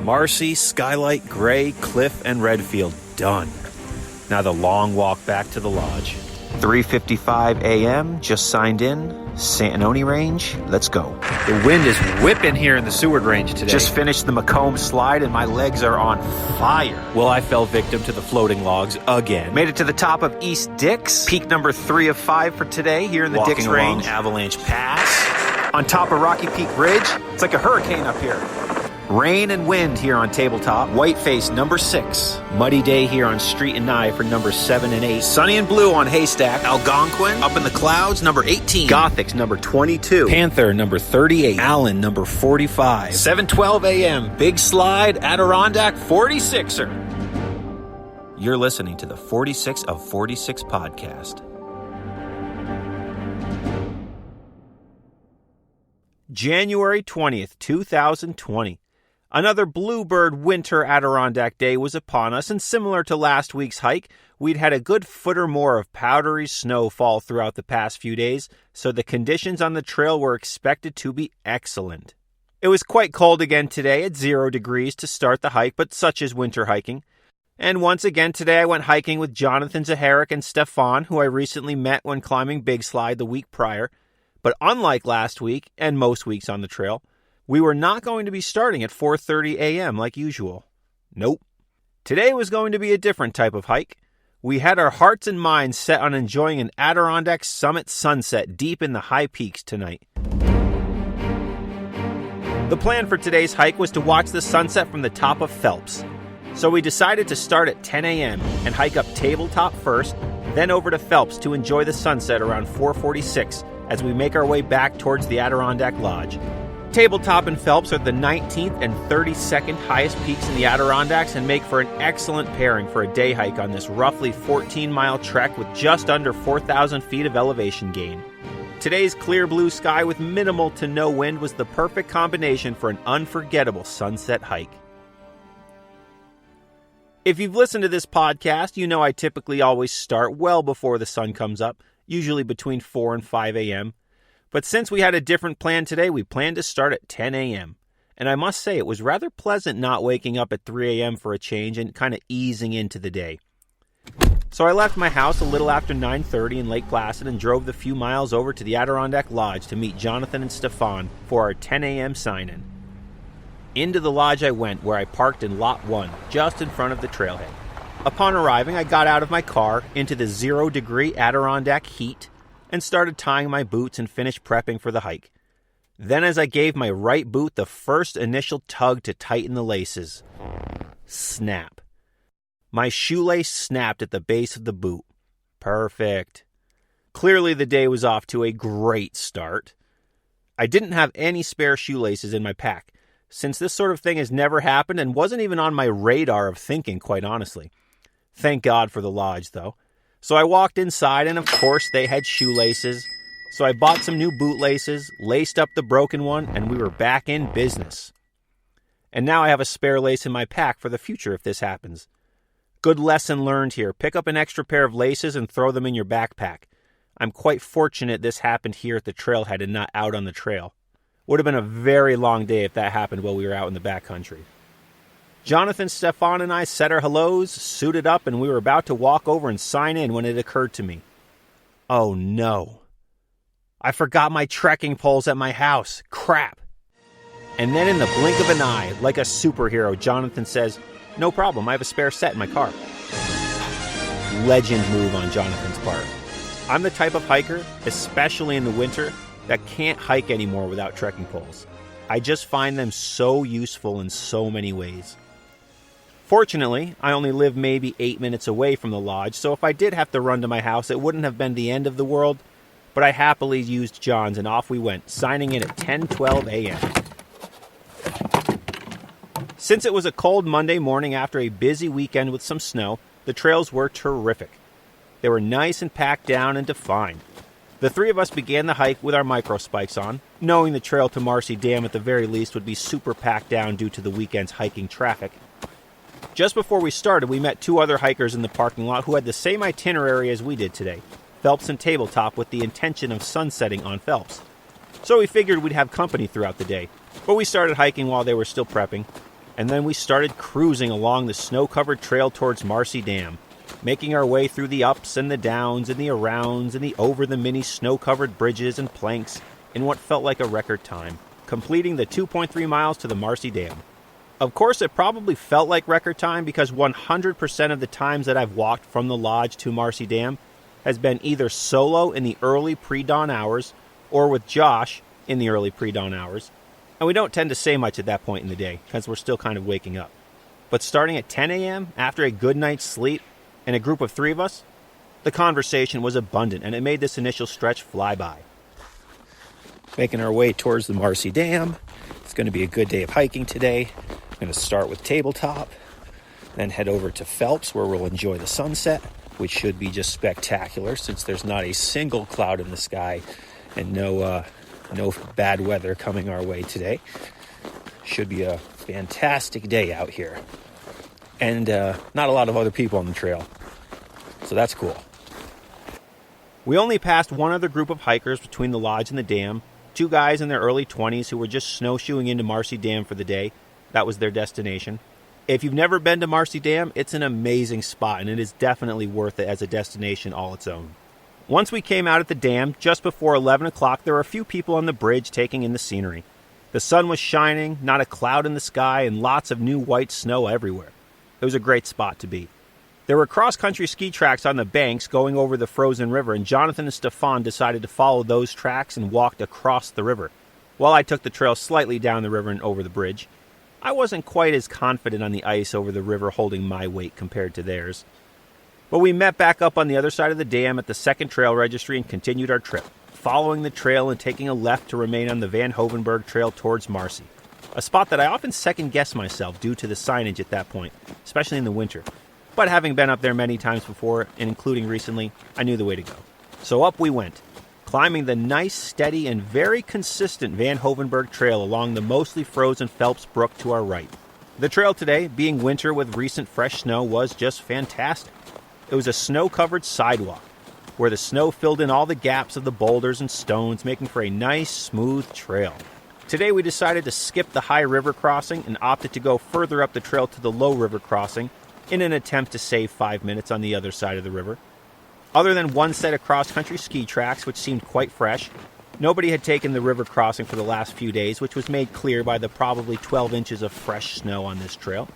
Marcy, Skylight, Gray, Cliff, and Redfield done. Now the long walk back to the lodge. 3:55 a.m., just signed in. Santanoni Range, let's go. The wind is whipping here in the Seward Range today. Just finished the Macomb slide and my legs are on fire. Well, I fell victim to the floating logs again. Made it to the top of East Dix. Peak number 3 of 5 for today here in the Dix Range. Avalanche Pass. On top of Rocky Peak Ridge. It's like a hurricane up here. Rain and wind here on Tabletop. Whiteface, number 6. Muddy day here on Street and Nye for number 7 and 8. Sunny and blue on Haystack. Algonquin, up in the clouds, number 18. Gothic's number 22. Panther, number 38. Allen, number 45. 7:12 a.m. Big Slide, Adirondack, 46er. You're listening to the 46 of 46 podcast. January 20th, 2020. Another bluebird winter Adirondack day was upon us, and similar to last week's hike, we'd had a good foot or more of powdery snow fall throughout the past few days, so the conditions on the trail were expected to be excellent. It was quite cold again today at 0 degrees to start the hike, but such is winter hiking. And once again today I went hiking with Jonathan Zaharik and Stefan, who I recently met when climbing Big Slide the week prior. But unlike last week, and most weeks on the trail, we were not going to be starting at 4:30 a.m. like usual. Nope. Today was going to be a different type of hike. We had our hearts and minds set on enjoying an Adirondack summit sunset deep in the high peaks tonight. The plan for today's hike was to watch the sunset from the top of Phelps. So we decided to start at 10 a.m. and hike up Tabletop first, then over to Phelps to enjoy the sunset around 4:46 as we make our way back towards the Adirondack Lodge. Tabletop and Phelps are the 19th and 32nd highest peaks in the Adirondacks and make for an excellent pairing for a day hike on this roughly 14-mile trek with just under 4,000 feet of elevation gain. Today's clear blue sky with minimal to no wind was the perfect combination for an unforgettable sunset hike. If you've listened to this podcast, you know I typically always start well before the sun comes up, usually between 4 and 5 a.m. But since we had a different plan today, we planned to start at 10 a.m. And I must say, it was rather pleasant not waking up at 3 a.m. for a change and kind of easing into the day. So I left my house a little after 9:30 in Lake Placid and drove the few miles over to the Adirondack Lodge to meet Jonathan and Stefan for our 10 a.m. sign-in. Into the lodge I went, where I parked in Lot 1, just in front of the trailhead. Upon arriving, I got out of my car into the 0-degree Adirondack heat and started tying my boots and finished prepping for the hike. Then as I gave my right boot the first initial tug to tighten the laces, snap. My shoelace snapped at the base of the boot. Perfect. Clearly the day was off to a great start. I didn't have any spare shoelaces in my pack, since this sort of thing has never happened and wasn't even on my radar of thinking, quite honestly. Thank God for the lodge, though. So I walked inside, and of course they had shoelaces. So I bought some new bootlaces, laced up the broken one, and we were back in business. And now I have a spare lace in my pack for the future if this happens. Good lesson learned here. Pick up an extra pair of laces and throw them in your backpack. I'm quite fortunate this happened here at the trailhead and not out on the trail. Would have been a very long day if that happened while we were out in the backcountry. Jonathan, Stefan, and I said our hellos, suited up, and we were about to walk over and sign in when it occurred to me. Oh no. I forgot my trekking poles at my house. Crap. And then in the blink of an eye, like a superhero, Jonathan says, "No problem, I have a spare set in my car." Legend move on Jonathan's part. I'm the type of hiker, especially in the winter, that can't hike anymore without trekking poles. I just find them so useful in so many ways. Fortunately, I only live maybe 8 minutes away from the lodge, so if I did have to run to my house, it wouldn't have been the end of the world, but I happily used John's and off we went, signing in at 10:12 a.m. Since it was a cold Monday morning after a busy weekend with some snow, the trails were terrific. They were nice and packed down and defined. The three of us began the hike with our micro spikes on, knowing the trail to Marcy Dam at the very least would be super packed down due to the weekend's hiking traffic. Just before we started, we met 2 other hikers in the parking lot who had the same itinerary as we did today, Phelps and Tabletop, with the intention of sunsetting on Phelps. So we figured we'd have company throughout the day, but we started hiking while they were still prepping. and then we started cruising along the snow-covered trail towards Marcy Dam, making our way through the ups and the downs and the arounds and the over-the-mini snow-covered bridges and planks in what felt like a record time, completing the 2.3 miles to the Marcy Dam. Of course, it probably felt like record time because 100% of the times that I've walked from the lodge to Marcy Dam has been either solo in the early pre-dawn hours or with Josh in the early pre-dawn hours. And we don't tend to say much at that point in the day because we're still kind of waking up. But starting at 10 a.m. after a good night's sleep and a group of 3 of us, the conversation was abundant and it made this initial stretch fly by. Making our way towards the Marcy Dam. It's going to be a good day of hiking today. I'm going to start with Tabletop, then head over to Phelps where we'll enjoy the sunset, which should be just spectacular since there's not a single cloud in the sky and no bad weather coming our way today. Should be a fantastic day out here. And not a lot of other people on the trail. So that's cool. We only passed one other group of hikers between the lodge and the dam. 2 guys in their early 20s who were just snowshoeing into Marcy Dam for the day. That was their destination. If you've never been to Marcy Dam, it's an amazing spot, and it is definitely worth it as a destination all its own. Once we came out at the dam, just before 11 o'clock, there were a few people on the bridge taking in the scenery. The sun was shining, not a cloud in the sky, and lots of new white snow everywhere. It was a great spot to be. There were cross-country ski tracks on the banks going over the frozen river, and Jonathan and Stefan decided to follow those tracks and walked across the river, while I took the trail slightly down the river and over the bridge. I wasn't quite as confident on the ice over the river holding my weight compared to theirs. But we met back up on the other side of the dam at the second trail registry and continued our trip, following the trail and taking a left to remain on the Van Hovenberg Trail towards Marcy, a spot that I often second-guess myself due to the signage at that point, especially in the winter. But having been up there many times before, and including recently, I knew the way to go. So up we went, climbing the nice, steady, and very consistent Van Hovenberg Trail along the mostly frozen Phelps Brook to our right. The trail today, being winter with recent fresh snow, was just fantastic. It was a snow-covered sidewalk, where the snow filled in all the gaps of the boulders and stones, making for a nice, smooth trail. Today we decided to skip the high river crossing and opted to go further up the trail to the low river crossing in an attempt to save 5 minutes on the other side of the river. Other than one set of cross-country ski tracks, which seemed quite fresh, nobody had taken the river crossing for the last few days, which was made clear by the probably 12 inches of fresh snow on this trail.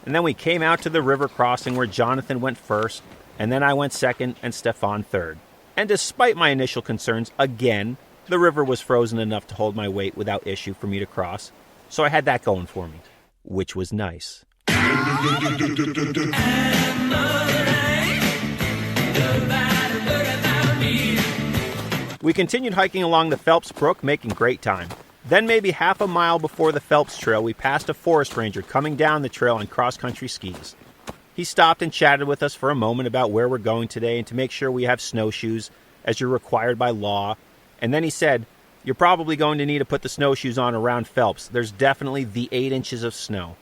And then we came out to the river crossing where Jonathan went first, and then I went second and Stefan third. And despite my initial concerns, again, the river was frozen enough to hold my weight without issue for me to cross, so I had that going for me, which was nice. We continued hiking along the Phelps Brook, making great time. Then maybe half a mile before the Phelps Trail, we passed a forest ranger coming down the trail on cross-country skis. He stopped and chatted with us for a moment about where we're going today and to make sure we have snowshoes, as you're required by law. And then he said, "You're probably going to need to put the snowshoes on around Phelps. There's definitely the 8 inches of snow."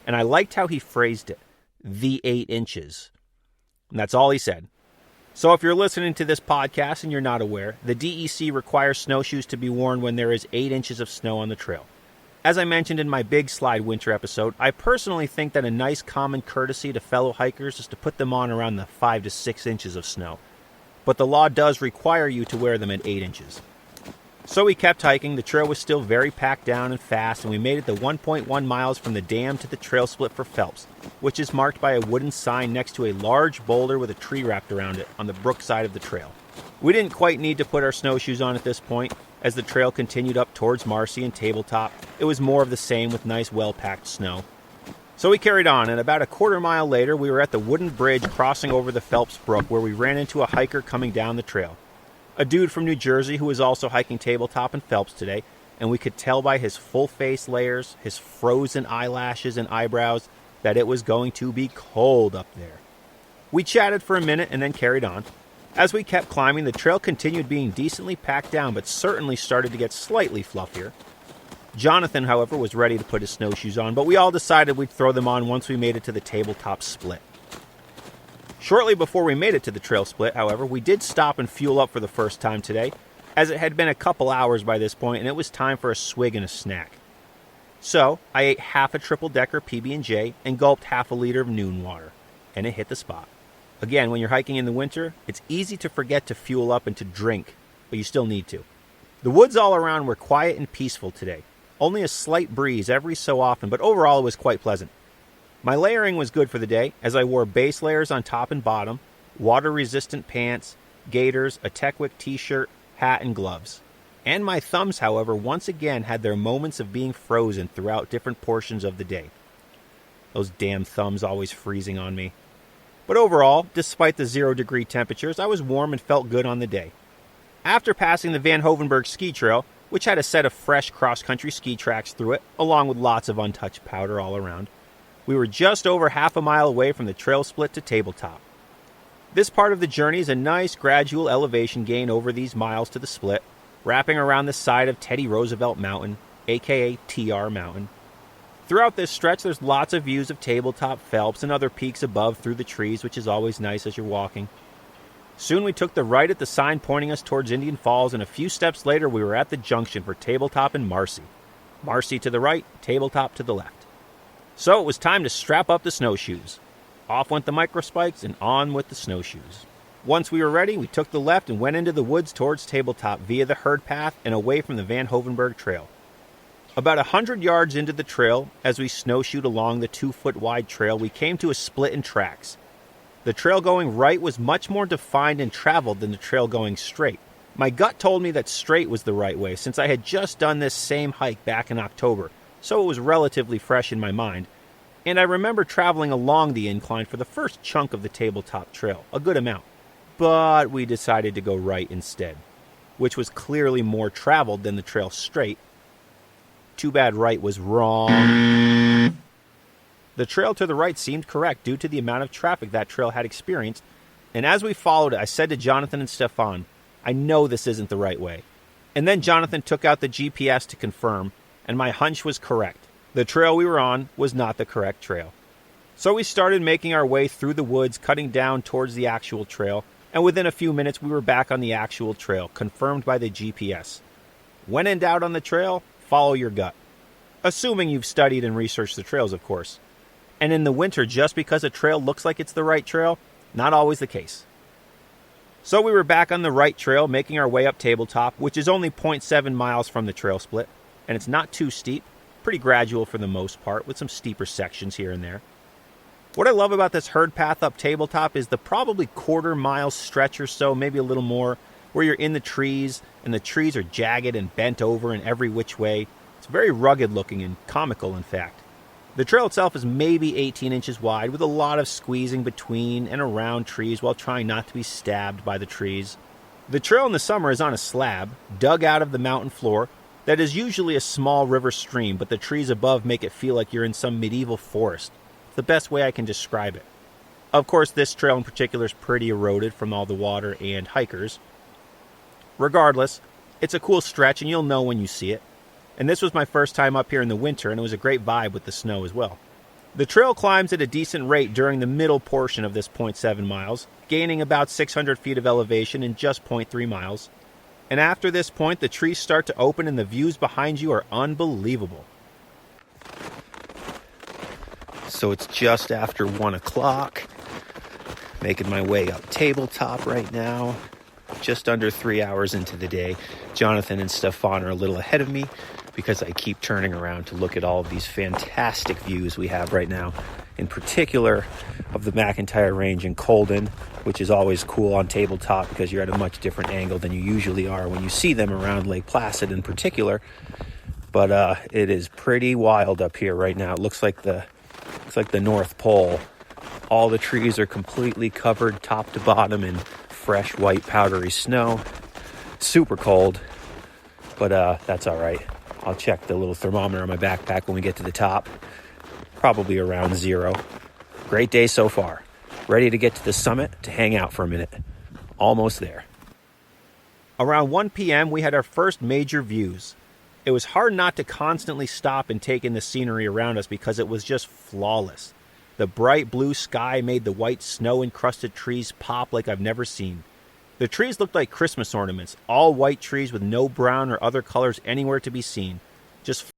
And I liked how he phrased it, the 8 inches. And that's all he said. So if you're listening to this podcast and you're not aware, the DEC requires snowshoes to be worn when there is 8 inches of snow on the trail. As I mentioned in my Big Slide winter episode, I personally think that a nice common courtesy to fellow hikers is to put them on around the 5 to 6 inches of snow. But the law does require you to wear them at 8 inches. So we kept hiking. The trail was still very packed down and fast, and we made it the 1.1 miles from the dam to the trail split for Phelps, which is marked by a wooden sign next to a large boulder with a tree wrapped around it on the brook side of the trail. We didn't quite need to put our snowshoes on at this point. As the trail continued up towards Marcy and Tabletop, it was more of the same with nice well-packed snow. So we carried on, and about a quarter mile later, we were at the wooden bridge crossing over the Phelps Brook, where we ran into a hiker coming down the trail. A dude from New Jersey who was also hiking Tabletop and Phelps today, and we could tell by his full face layers, his frozen eyelashes and eyebrows, that it was going to be cold up there. We chatted for a minute and then carried on. As we kept climbing, the trail continued being decently packed down, but certainly started to get slightly fluffier. Jonathan, however, was ready to put his snowshoes on, but we all decided we'd throw them on once we made it to the Tabletop split. Shortly before we made it to the trail split, however, we did stop and fuel up for the first time today, as it had been a couple hours by this point and it was time for a swig and a snack. So I ate half a triple-decker PB&J and gulped half a liter of Noon water, and it hit the spot. Again, when you're hiking in the winter, it's easy to forget to fuel up and to drink, but you still need to. The woods all around were quiet and peaceful today. Only a slight breeze every so often, but overall it was quite pleasant. My layering was good for the day, as I wore base layers on top and bottom, water-resistant pants, gaiters, a Techwick t-shirt, hat, and gloves. And my thumbs, however, once again had their moments of being frozen throughout different portions of the day. Those damn thumbs always freezing on me. But overall, despite the 0-degree temperatures, I was warm and felt good on the day. After passing the Van Hovenberg ski trail, which had a set of fresh cross-country ski tracks through it, along with lots of untouched powder all around, we were just over half a mile away from the trail split to Tabletop. This part of the journey is a nice gradual elevation gain over these miles to the split, wrapping around the side of Teddy Roosevelt Mountain, aka TR Mountain. Throughout this stretch, there's lots of views of Tabletop, Phelps, and other peaks above through the trees, which is always nice as you're walking. Soon we took the right at the sign pointing us towards Indian Falls, and a few steps later we were at the junction for Tabletop and Marcy. Marcy to the right, Tabletop to the left. So it was time to strap up the snowshoes. Off went the microspikes and on with the snowshoes. Once we were ready, we took the left and went into the woods towards Tabletop via the herd path and away from the Van Hovenberg Trail. About 100 yards into the trail, as we snowshoed along the 2-foot-wide trail, we came to a split in tracks. The trail going right was much more defined and traveled than the trail going straight. My gut told me that straight was the right way, since I had just done this same hike back in October, so it was relatively fresh in my mind, and I remember traveling along the incline for the first chunk of the Tabletop Trail, a good amount. But we decided to go right instead, which was clearly more traveled than the trail straight. Too bad right was wrong. The trail to the right seemed correct due to the amount of traffic that trail had experienced, and as we followed it, I said to Jonathan and Stefan, I know this isn't the right way. And then Jonathan took out the GPS to confirm, and my hunch was correct. The trail we were on was not the correct trail. So we started making our way through the woods, cutting down towards the actual trail, and within a few minutes we were back on the actual trail, confirmed by the GPS. When in doubt on the trail, follow your gut. Assuming you've studied and researched the trails, of course. And in the winter, just because a trail looks like it's the right trail, not always the case. So we were back on the right trail, making our way up Tabletop, which is only 0.7 miles from the trail split, and it's not too steep, pretty gradual for the most part, with some steeper sections here and there. What I love about this herd path up Tabletop is the probably quarter-mile stretch or so, maybe a little more, where you're in the trees, and the trees are jagged and bent over in every which way. It's very rugged looking and comical, in fact. The trail itself is maybe 18 inches wide, with a lot of squeezing between and around trees while trying not to be stabbed by the trees. The trail in the summer is on a slab, dug out of the mountain floor, that is usually a small river stream, but the trees above make it feel like you're in some medieval forest. It's the best way I can describe it. Of course, this trail in particular is pretty eroded from all the water and hikers. Regardless, it's a cool stretch and you'll know when you see it. And this was my first time up here in the winter, and it was a great vibe with the snow as well. The trail climbs at a decent rate during the middle portion of this 0.7 miles, gaining about 600 feet of elevation in just 0.3 miles. And after this point, the trees start to open and the views behind you are unbelievable. So it's just after 1 o'clock. Making my way up Tabletop right now. Just under 3 hours into the day. Jonathan and Stefan are a little ahead of me because I keep turning around to look at all of these fantastic views we have right now. In particular of the McIntyre Range in Colden, which is always cool on Tabletop because you're at a much different angle than you usually are when you see them around Lake Placid in particular. But it is pretty wild up here right now. It looks like the North Pole. All the trees are completely covered top to bottom in fresh white powdery snow. Super cold, but that's all right. I'll check the little thermometer on my backpack when we get to the top. Probably around 0. Great day so far. Ready to get to the summit to hang out for a minute. Almost there. Around 1 p.m. we had our first major views. It was hard not to constantly stop and take in the scenery around us because it was just flawless. The bright blue sky made the white snow-encrusted trees pop like I've never seen. The trees looked like Christmas ornaments, all white trees with no brown or other colors anywhere to be seen. Just